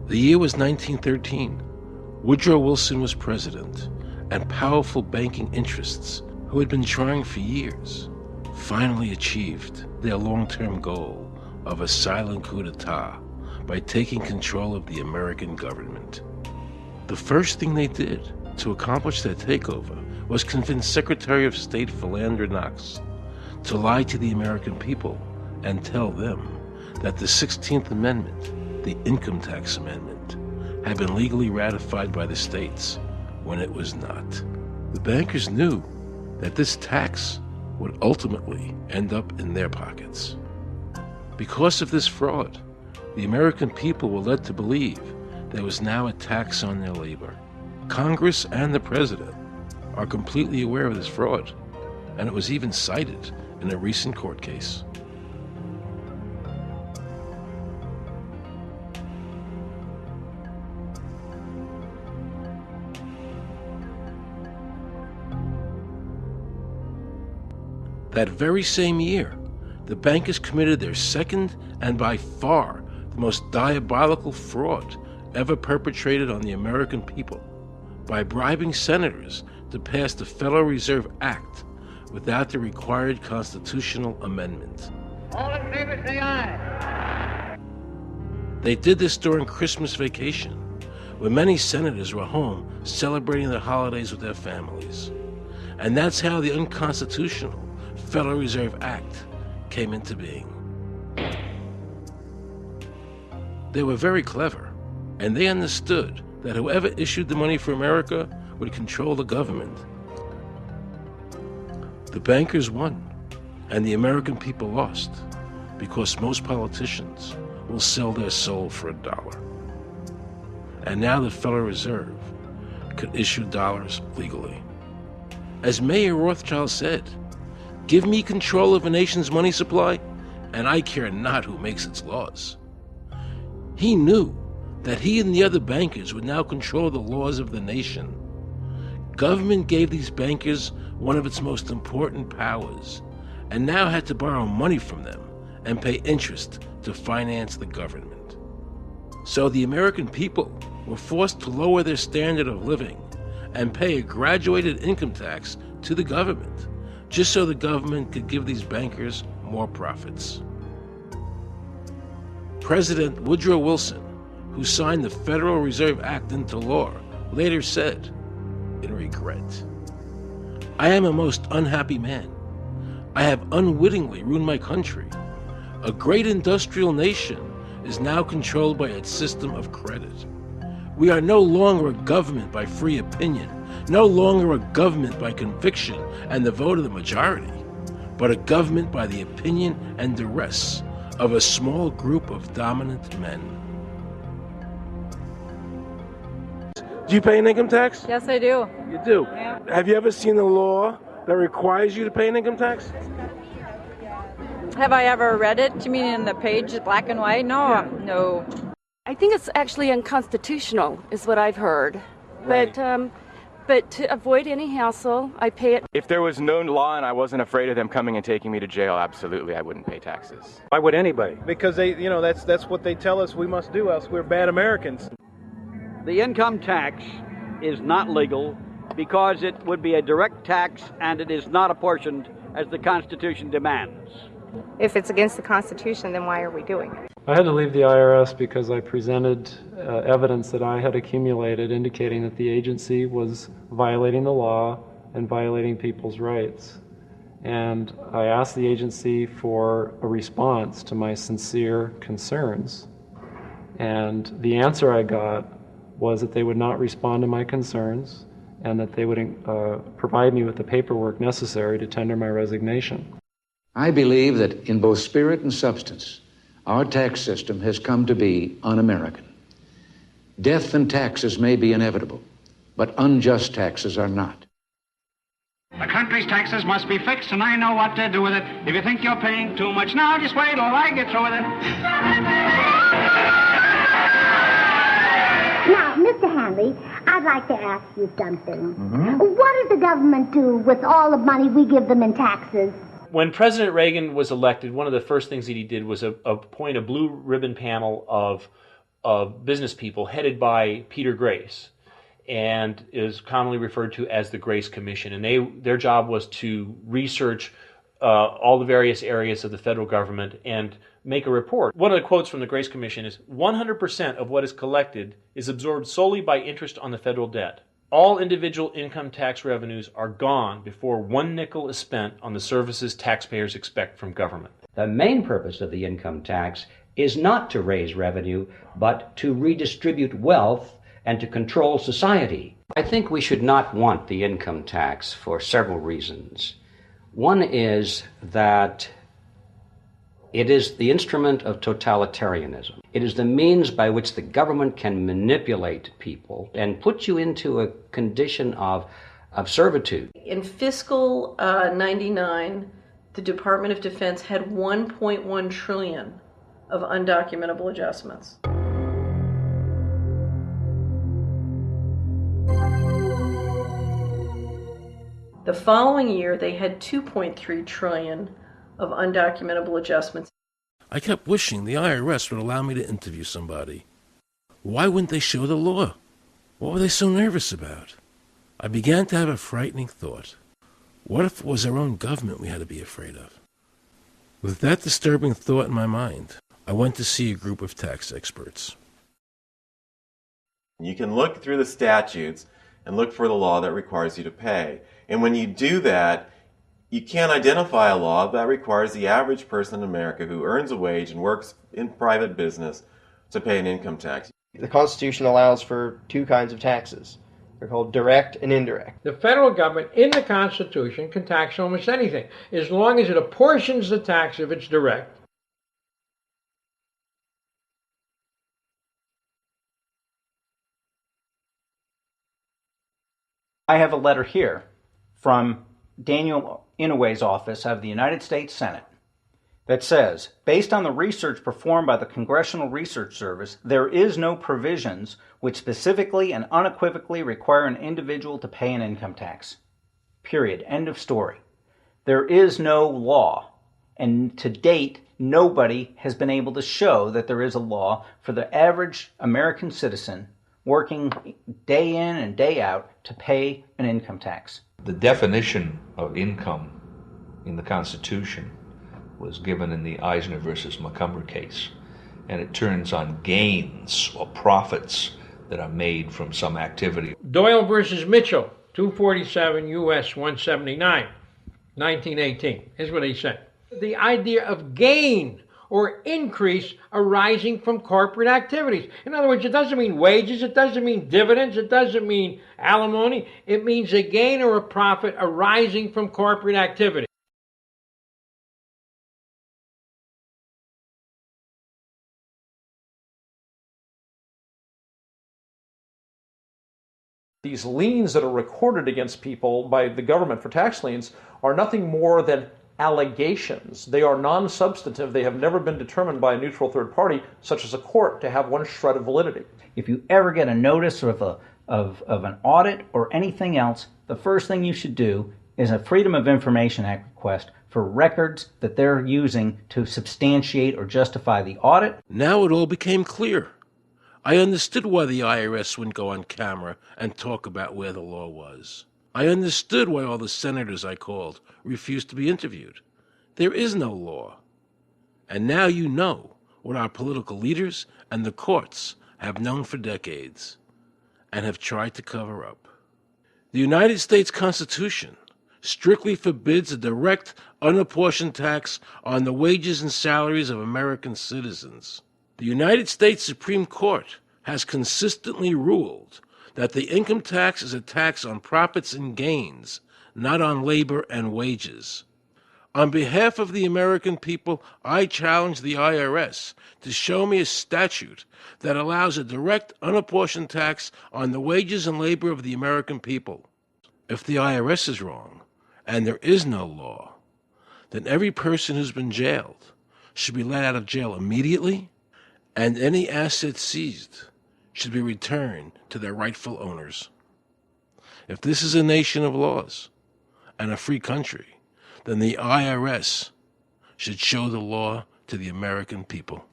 The year was 1913. Woodrow Wilson was president, and powerful banking interests, who had been trying for years, finally achieved their long-term goal of a silent coup d'etat by taking control of the American government. The first thing they did to accomplish their takeover was convince Secretary of State Philander Knox to lie to the American people and tell them that the 16th Amendment, the Income Tax Amendment, had been legally ratified by the states when it was not. The bankers knew that this tax would ultimately end up in their pockets. Because of this fraud, the American people were led to believe there was now a tax on their labor. Congress and the president are completely aware of this fraud, and it was even cited in a recent court case. That very same year, the bankers committed their second and by far the most diabolical fraud ever perpetrated on the American people by bribing senators to pass the Federal Reserve Act without the required constitutional amendment. All in favor, say aye. They did this during Christmas vacation, when many senators were home celebrating the holidays with their families. And that's how the unconstitutional Federal Reserve Act came into being. They were very clever, and they understood that whoever issued the money for America would control the government. The bankers won, and the American people lost, because most politicians will sell their soul for $1. And now the Federal Reserve could issue dollars legally. As Mayer Rothschild said, "Give me control of a nation's money supply, and I care not who makes its laws." He knew that he and the other bankers would now control the laws of the nation. Government gave these bankers one of its most important powers, and now had to borrow money from them and pay interest to finance the government. So the American people were forced to lower their standard of living and pay a graduated income tax to the government, just so the government could give these bankers more profits. President Woodrow Wilson, who signed the Federal Reserve Act into law, later said, in regret, "I am a most unhappy man. I have unwittingly ruined my country. A great industrial nation is now controlled by its system of credit. We are no longer a government by free opinion, no longer a government by conviction and the vote of the majority, but a government by the opinion and duress of a small group of dominant men." Do you pay an income tax? Yes, I do. You do? Yeah. Have you ever seen a law that requires you to pay an income tax? Have I ever read it? You mean in the page, black and white? No, no. I think it's actually unconstitutional, is what I've heard. Right. But to avoid any hassle, I pay it. If there was no law and I wasn't afraid of them coming and taking me to jail, absolutely, I wouldn't pay taxes. Why would anybody? Because that's what they tell us we must do, else we're bad Americans. The income tax is not legal because it would be a direct tax and it is not apportioned as the Constitution demands. If it's against the Constitution, then why are we doing it? I had to leave the IRS because I presented evidence that I had accumulated indicating that the agency was violating the law and violating people's rights. And I asked the agency for a response to my sincere concerns. And the answer I got was that they would not respond to my concerns and that they would provide me with the paperwork necessary to tender my resignation. I believe that in both spirit and substance, our tax system has come to be un-American. Death and taxes may be inevitable, but unjust taxes are not. The country's taxes must be fixed, and I know what to do with it. If you think you're paying too much now, just wait till I get through with it. Now, Mr. Hanley, I'd like to ask you something. What does the government do with all the money we give them in taxes? When President Reagan was elected, one of the first things that he did was appoint a blue ribbon panel of of business people headed by Peter Grace, and is commonly referred to as the Grace Commission. And their job was to research all the various areas of the federal government and make a report. One of the quotes from the Grace Commission is, 100% of what is collected is absorbed solely by interest on the federal debt. All individual income tax revenues are gone before 1 nickel is spent on the services taxpayers expect from government. The main purpose of the income tax is not to raise revenue, but to redistribute wealth and to control society. I think we should not want the income tax for several reasons. One is that it is the instrument of totalitarianism. It is the means by which the government can manipulate people and put you into a condition of servitude. In fiscal 99, the Department of Defense had 1.1 trillion of undocumentable adjustments. The following year, they had 2.3 trillion of undocumentable adjustments. I kept wishing the IRS would allow me to interview somebody. Why wouldn't they show the law? What were they so nervous about? I began to have a frightening thought. What if it was our own government we had to be afraid of? With that disturbing thought in my mind, I went to see a group of tax experts. You can look through the statutes and look for the law that requires you to pay. And when you do that, you can't identify a law that requires the average person in America who earns a wage and works in private business to pay an income tax. The Constitution allows for two kinds of taxes. They're called direct and indirect. The federal government in the Constitution can tax almost anything, as long as it apportions the tax if it's direct. I have a letter here from Daniel Inouye's office of the United States Senate that says, based on the research performed by the Congressional Research Service, there is no provisions which specifically and unequivocally require an individual to pay an income tax. Period. End of story. There is no law, and to date, nobody has been able to show that there is a law for the average American citizen working day in and day out to pay an income tax. The definition of income in the Constitution was given in the Eisner versus Macomber case, and it turns on gains or profits that are made from some activity. Doyle versus Mitchell, 247 U.S. 179, 1918. Here's what he said. The idea of gain or increase arising from corporate activities. In other words, it doesn't mean wages, it doesn't mean dividends, it doesn't mean alimony. It means a gain or a profit arising from corporate activity. These liens that are recorded against people by the government for tax liens are nothing more than allegations. They are non-substantive. They have never been determined by a neutral third party, such as a court, to have one shred of validity. If you ever get a notice of an audit or anything else, the first thing you should do is a Freedom of Information Act request for records that they're using to substantiate or justify the audit. Now it all became clear. I understood why the IRS wouldn't go on camera and talk about where the law was. I understood why all the senators I called refused to be interviewed. There is no law. And now you know what our political leaders and the courts have known for decades and have tried to cover up. The United States Constitution strictly forbids a direct, unapportioned tax on the wages and salaries of American citizens. The United States Supreme Court has consistently ruled that the income tax is a tax on profits and gains, not on labor and wages. On behalf of the American people, I challenge the IRS to show me a statute that allows a direct, unapportioned tax on the wages and labor of the American people. If the IRS is wrong, and there is no law, then every person who's been jailed should be let out of jail immediately, and any assets seized should be returned to their rightful owners. If this is a nation of laws and a free country, then the IRS should show the law to the American people.